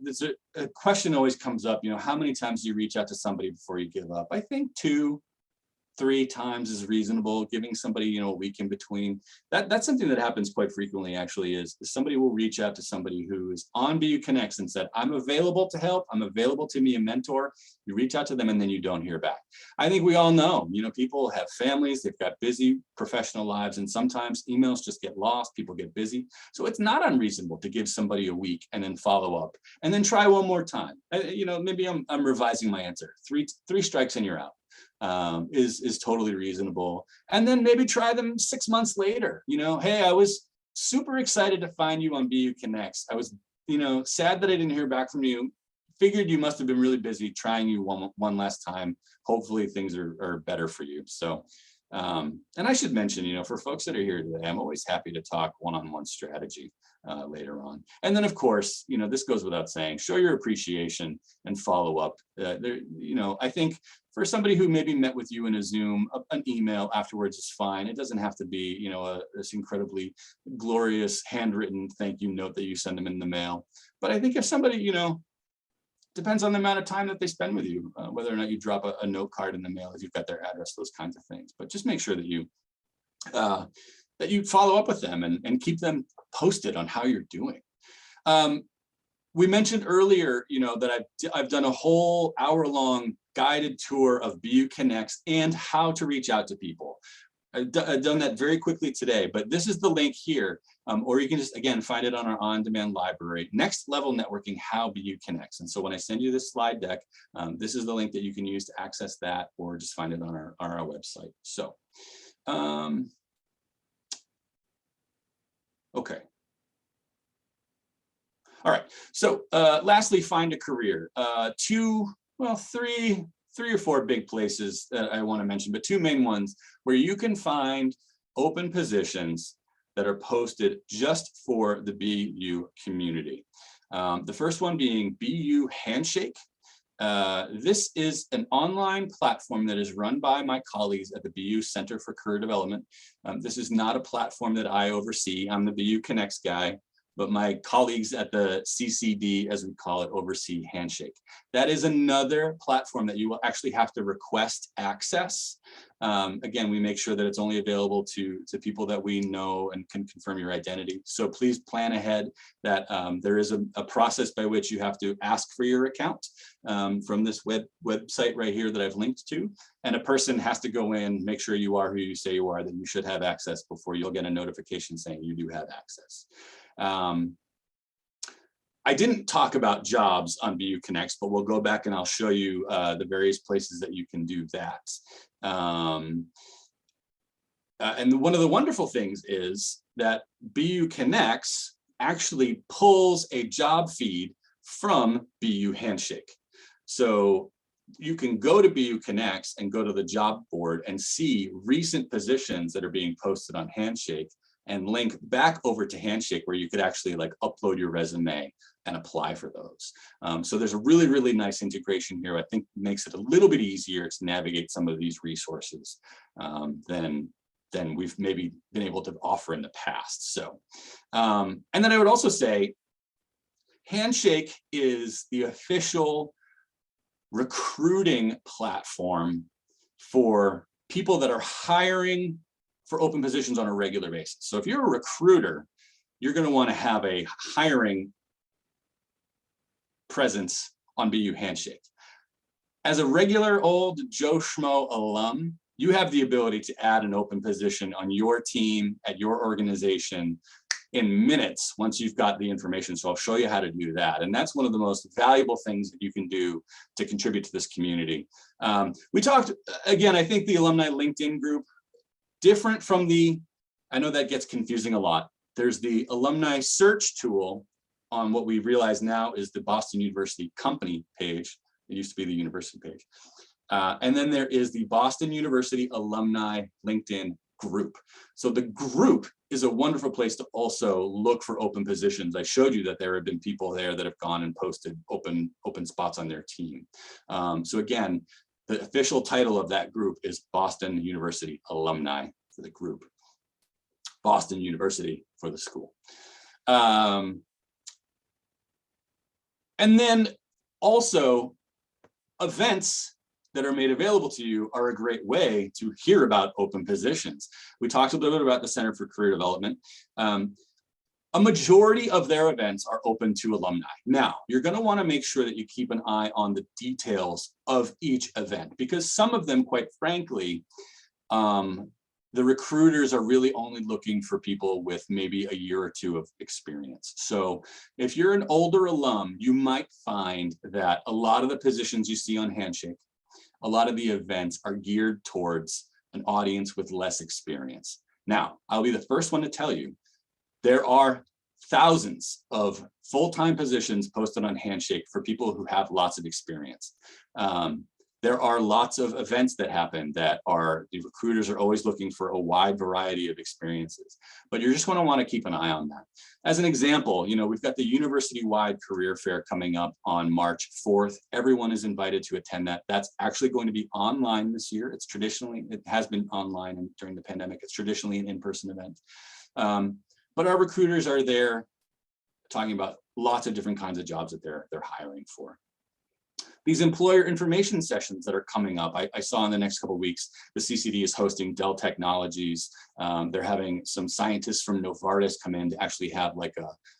There's a question always comes up, how many times do you reach out to somebody before you give up? I think 2-3 times is reasonable. Giving somebody, a week in between. That's something that happens quite frequently, actually, is somebody will reach out to somebody who is on BU Connects and said, I'm available to help. I'm available to be a mentor. You reach out to them and then you don't hear back. I think we all know, people have families, they've got busy professional lives, and sometimes emails just get lost, people get busy. So it's not unreasonable to give somebody a week and then follow up and then try one more time. Maybe I'm revising my answer. Three strikes and you're out. Is totally reasonable. And then maybe try them 6 months later. Hey, I was super excited to find you on BU Connects. I was, sad that I didn't hear back from you. Figured you must have been really busy. Trying you one last time. Hopefully things are better for you. So, and I should mention, for folks that are here today, I'm always happy to talk one-on-one strategy later on. And then, of course, this goes without saying, show your appreciation and follow up. I think for somebody who maybe met with you in a Zoom, an email afterwards is fine. It doesn't have to be, this incredibly glorious handwritten thank you note that you send them in the mail. But I think if somebody, depends on the amount of time that they spend with you, whether or not you drop a note card in the mail, if you've got their address, those kinds of things. But just make sure that you follow up with them and keep them posted on how you're doing. We mentioned earlier, that I've done a whole hour-long guided tour of BU Connects and how to reach out to people. I've done that very quickly today, but this is the link here, or you can just, again, find it on our on-demand library, Next Level Networking, How BU Connects. And so when I send you this slide deck, this is the link that you can use to access that, or just find it on our website. So, okay. All right, so lastly, find a career. Three or four big places that I want to mention, but two main ones where you can find open positions that are posted just for the BU community. The first one being BU Handshake. This is an online platform that is run by my colleagues at the BU Center for Career Development. This is not a platform that I oversee. I'm the BU Connects guy, but my colleagues at the CCD, as we call it, oversee Handshake. That is another platform that you will actually have to request access. Again, we make sure that it's only available to people that we know and can confirm your identity. So please plan ahead that there is a process by which you have to ask for your account from this website right here that I've linked to. And a person has to go in, make sure you are who you say you are, that you should have access before you'll get a notification saying you do have access. I didn't talk about jobs on BU Connects, but we'll go back and I'll show you the various places that you can do that. And one of the wonderful things is that BU Connects actually pulls a job feed from BU Handshake. So you can go to BU Connects and go to the job board and see recent positions that are being posted on Handshake and link back over to Handshake where you could actually upload your resume and apply for those. So there's a really, really nice integration here. I think makes it a little bit easier to navigate some of these resources than we've maybe been able to offer in the past. So, and then I would also say, Handshake is the official recruiting platform for people that are hiring for open positions on a regular basis. So if you're a recruiter, you're going to want to have a hiring presence on BU Handshake. As a regular old Joe Schmo alum, you have the ability to add an open position on your team at your organization in minutes once you've got the information. So I'll show you how to do that. And that's one of the most valuable things that you can do to contribute to this community. We talked, again, I think the alumni LinkedIn group, different from the, I know that gets confusing a lot. There's the alumni search tool on what we realize now is the Boston University company page. It used to be the university page. And then there is the Boston University Alumni LinkedIn group. So the group is a wonderful place to also look for open positions. I showed you that there have been people there that have gone and posted open spots on their team. So again, the official title of that group is Boston University Alumni for the group, Boston University for the school. And then also events that are made available to you are a great way to hear about open positions. We talked a little bit about the Center for Career Development. A majority of their events are open to alumni. Now, you're going to want to make sure that you keep an eye on the details of each event, because some of them, quite frankly, the recruiters are really only looking for people with maybe a year or two of experience. So if you're an older alum, you might find that a lot of the positions you see on Handshake, a lot of the events are geared towards an audience with less experience. Now, I'll be the first one to tell you, there are thousands of full-time positions posted on Handshake for people who have lots of experience. There are lots of events that happen that are, the recruiters are always looking for a wide variety of experiences, but you're just going to want to keep an eye on that. As an example, you know, we've got the university-wide career fair coming up on March 4th. Everyone is invited to attend that. That's actually going to be online this year. It's traditionally, it has been online, and during the pandemic, it's traditionally an in-person event. But our recruiters are there talking about lots of different kinds of jobs that they're hiring for. These employer information sessions that are coming up, I saw in the next couple of weeks, the CCD is hosting Dell Technologies. They're having some scientists from Novartis come in to actually have like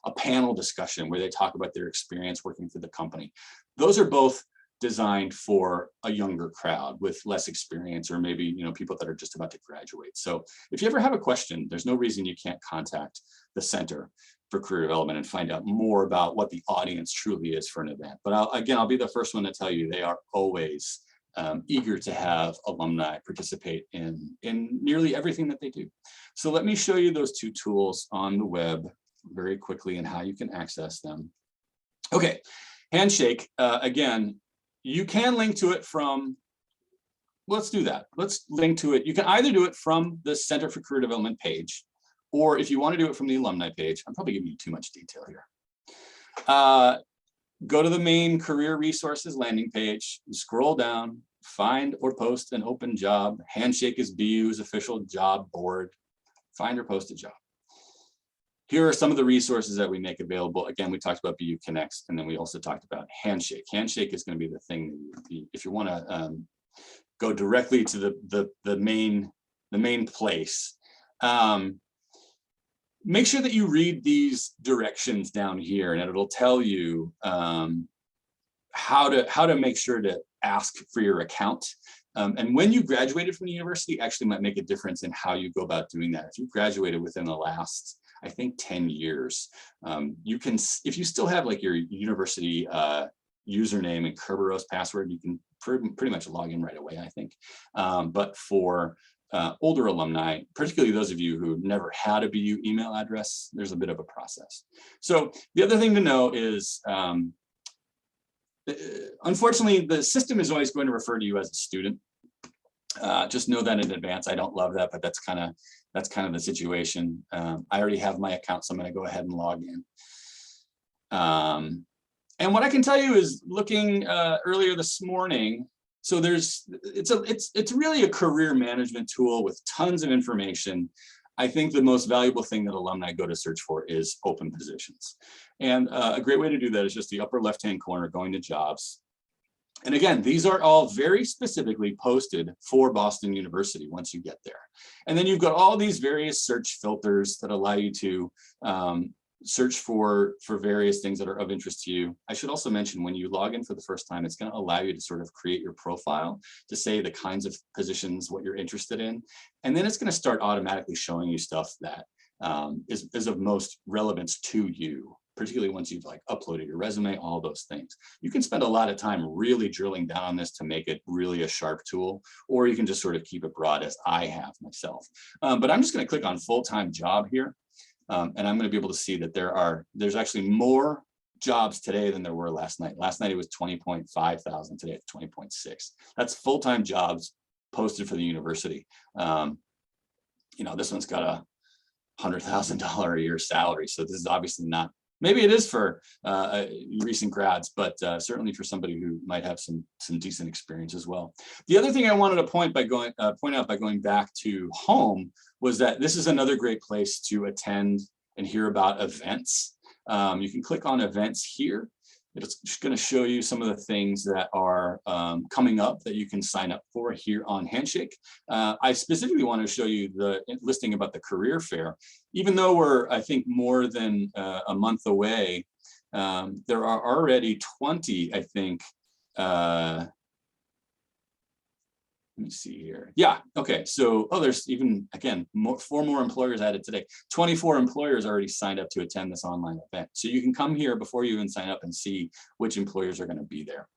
a panel discussion where they talk about their experience working for the company. Those are both designed for a younger crowd with less experience, or maybe, you know, people that are just about to graduate. So if you ever have a question, there's no reason you can't contact the Center for Career Development and find out more about what the audience truly is for an event. But I'll be the first one to tell you, they are always eager to have alumni participate in nearly everything that they do. So let me show you those two tools on the web very quickly and how you can access them. Okay, Handshake, again, you can link to it from, let's do that. Let's link to it. You can either do it from the Center for Career Development page, or if you want to do it from the alumni page, I'm probably giving you too much detail here. Go to the main career resources landing page, scroll down, find or post an open job. Handshake is BU's official job board. Find or post a job. Here are some of the resources that we make available. Again, we talked about BU Connects, and then we also talked about Handshake. Handshake is going to be the thing that if you want to go directly to the main place. Make sure that you read these directions down here, and it'll tell you how to make sure to ask for your account. And when you graduated from the university actually might make a difference in how you go about doing that. If you graduated within the last, I think, 10 years, you can, if you still have like your university username and Kerberos password, you can pretty much log in right away, I think. But for older alumni, particularly those of you who never had a BU email address, there's a bit of a process. So the other thing to know is, unfortunately, the system is always going to refer to you as a student. Just know that in advance. I don't love that, but that's kind of the situation. I already have my account, so I'm going to go ahead and log in. And what I can tell you is, looking earlier this morning, so it's really a career management tool with tons of information. I think the most valuable thing that alumni go to search for is open positions. And a great way to do that is just the upper left-hand corner, going to jobs. And again, these are all very specifically posted for Boston University once you get there. And then you've got all these various search filters that allow you to search for various things that are of interest to you. I should also mention, when you log in for the first time, it's going to allow you to sort of create your profile to say the kinds of positions, what you're interested in. And then it's going to start automatically showing you stuff that is of most relevance to you, particularly once you've like uploaded your resume, all those things. You can spend a lot of time really drilling down on this to make it really a sharp tool, or you can just sort of keep it broad as I have myself. But I'm just going to click on full-time job here. And I'm going to be able to see that there's actually more jobs today than there were last night. Last night it was 20.5 thousand. Today it's 20.6. That's full-time jobs posted for the university. This one's got a $100,000 a year salary. So this is obviously not, maybe it is for recent grads, but certainly for somebody who might have some decent experience as well. The other thing I wanted to point out by going back to home was that this is another great place to attend and hear about events. You can click on events here. It's just going to show you some of the things that are coming up that you can sign up for here on Handshake. I specifically want to show you the listing about the career fair. Even though we're, I think, more than a month away, there are already 20, I think. Let me see here. Yeah, okay. So, there's even, again, 4 more employers added today. 24 employers already signed up to attend this online event. So you can come here before you even sign up and see which employers are going to be there.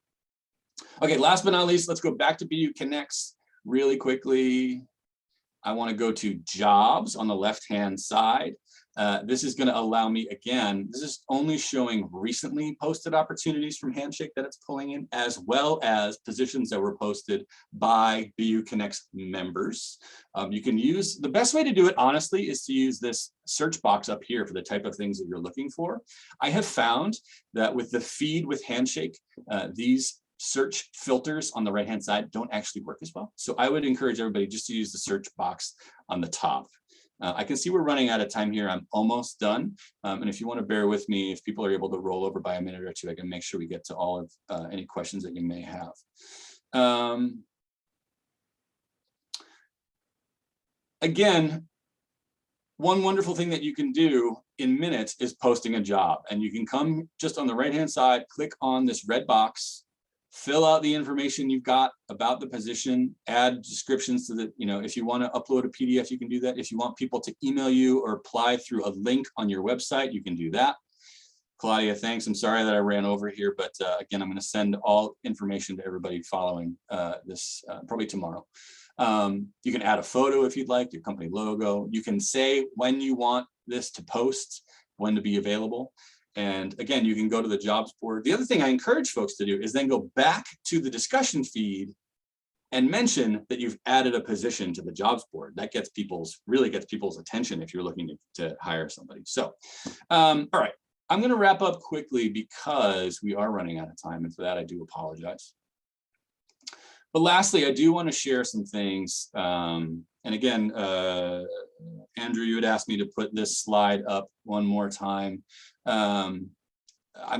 Okay, last but not least, let's go back to BU Connects really quickly. I want to go to jobs on the left-hand side. This is going to allow me, again, this is only showing recently posted opportunities from Handshake that it's pulling in, as well as positions that were posted by BU Connects members. You can use, the best way to do it, honestly, is to use this search box up here for the type of things that you're looking for. I have found that with the feed with Handshake, these search filters on the right-hand side don't actually work as well. So I would encourage everybody just to use the search box on the top. I can see we're running out of time here. I'm almost done. And if you want to bear with me, if people are able to roll over by a minute or two, I can make sure we get to all of any questions that you may have. Again, one wonderful thing that you can do in minutes is posting a job. And you can come just on the right-hand side, click on this red box, fill out the information you've got about the position, add descriptions to the, if you want to upload a PDF, you can do that. If you want people to email you or apply through a link on your website, you can do that. Claudia, thanks. I'm sorry that I ran over here, but again, I'm going to send all information to everybody following this probably tomorrow. You can add a photo if you'd like, your company logo. You can say when you want this to post, when to be available. And again, you can go to the jobs board. The other thing I encourage folks to do is then go back to the discussion feed and mention that you've added a position to the jobs board. That really gets people's attention if you're looking to hire somebody. So, all right, I'm going to wrap up quickly because we are running out of time. And for that, I do apologize. But lastly, I do want to share some things. And again, Andrew, you had asked me to put this slide up one more time. I'm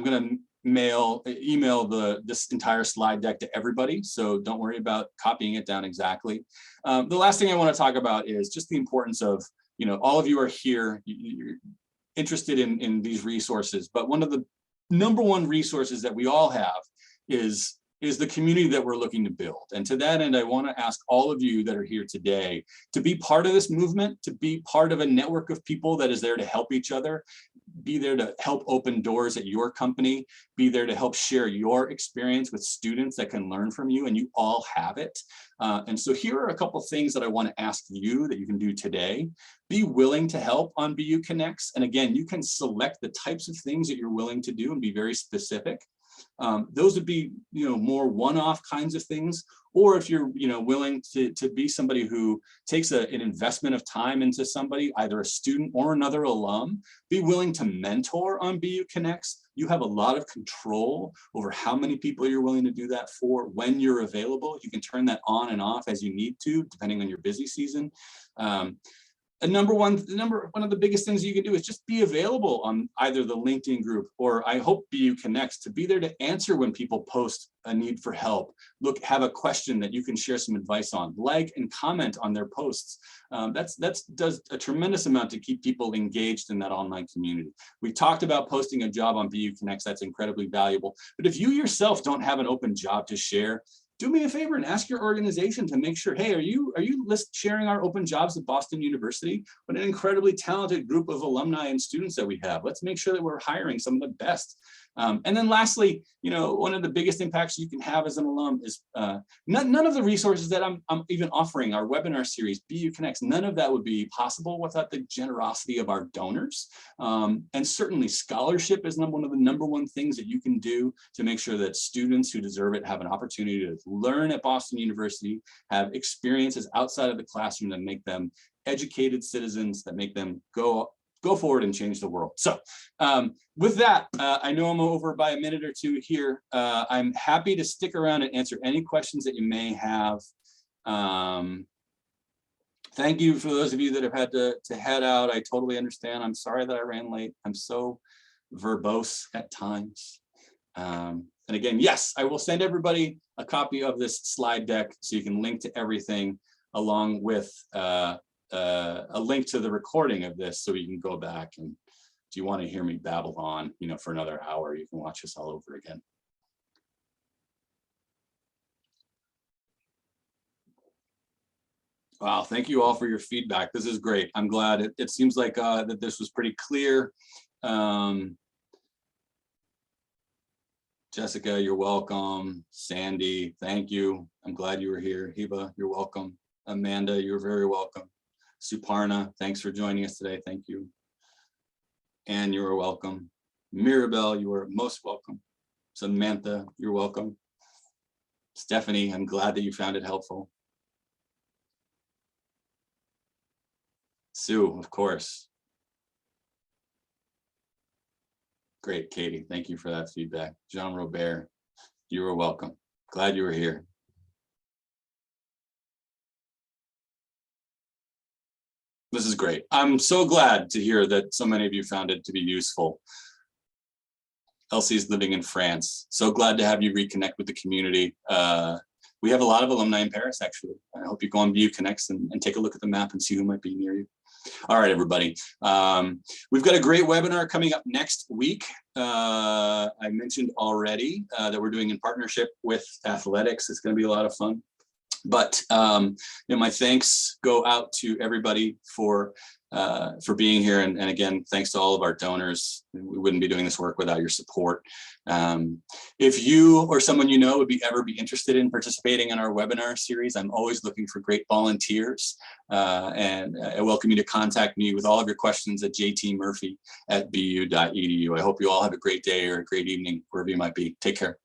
going to email this entire slide deck to everybody, so don't worry about copying it down exactly. The last thing I want to talk about is just the importance of, all of you are here, you're interested in these resources, but one of the #1 resources that we all have is the community that we're looking to build. And to that end, I want to ask all of you that are here today to be part of this movement, to be part of a network of people that is there to help each other, be there to help open doors at your company, be there to help share your experience with students that can learn from you, and you all have it. And so here are a couple things that I want to ask you that you can do today. Be willing to help on BU Connects. And again, you can select the types of things that you're willing to do and be very specific. Those would be, more one-off kinds of things. Or if you're, willing to be somebody who takes an investment of time into somebody, either a student or another alum, be willing to mentor on BU Connects. You have a lot of control over how many people you're willing to do that for, when you're available. You can turn that on and off as you need to, depending on your busy season. one of the biggest things you can do is just be available on either the LinkedIn group, or I hope BU Connects, to be there to answer when people post a need for help. Look, have a question that you can share some advice on, like and comment on their posts. That does a tremendous amount to keep people engaged in that online community. We talked about posting a job on BU Connects. That's incredibly valuable. But if you yourself don't have an open job to share, do me a favor and ask your organization to make sure, hey, are you sharing our open jobs at Boston University? What an incredibly talented group of alumni and students that we have. Let's make sure that we're hiring some of the best. And then lastly, one of the biggest impacts you can have as an alum is none of the resources that I'm even offering, our webinar series, BU Connects, none of that would be possible without the generosity of our donors. And certainly scholarship is one of the number one things that you can do to make sure that students who deserve it have an opportunity to learn at Boston University, have experiences outside of the classroom that make them educated citizens, that make them go forward and change the world. So with that, I know I'm over by a minute or two here. I'm happy to stick around and answer any questions that you may have. Thank you for those of you that have had to head out. I totally understand. I'm sorry that I ran late. I'm so verbose at times. And again, yes, I will send everybody a copy of this slide deck so you can link to everything, along with a link to the recording of this, so you can go back, and if you want to hear me babble on, for another hour, you can watch this all over again. Wow, thank you all for your feedback. This is great. I'm glad. It seems like that this was pretty clear. Jessica, you're welcome. Sandy, thank you. I'm glad you were here. Hiba, you're welcome. Amanda, you're very welcome. Suparna, thanks for joining us today. Thank you. Anne, you are welcome. Mirabelle, you are most welcome. Samantha, you're welcome. Stephanie, I'm glad that you found it helpful. Sue, of course. Great, Katie, thank you for that feedback. Jean Robert, you are welcome. Glad you were here. This is great. I'm so glad to hear that so many of you found it to be useful. Elsie's living in France. So glad to have you reconnect with the community. We have a lot of alumni in Paris, actually. I hope you go on BU Connects and take a look at the map and see who might be near you. All right, everybody. We've got a great webinar coming up next week. I mentioned already that we're doing in partnership with athletics. It's going to be a lot of fun. But my thanks go out to everybody for being here, and again, thanks to all of our donors. We wouldn't be doing this work without your support. If you or someone you know would ever be interested in participating in our webinar series, I'm always looking for great volunteers, and I welcome you to contact me with all of your questions at jtmurphy@bu.edu. I hope you all have a great day or a great evening wherever you might be. Take care.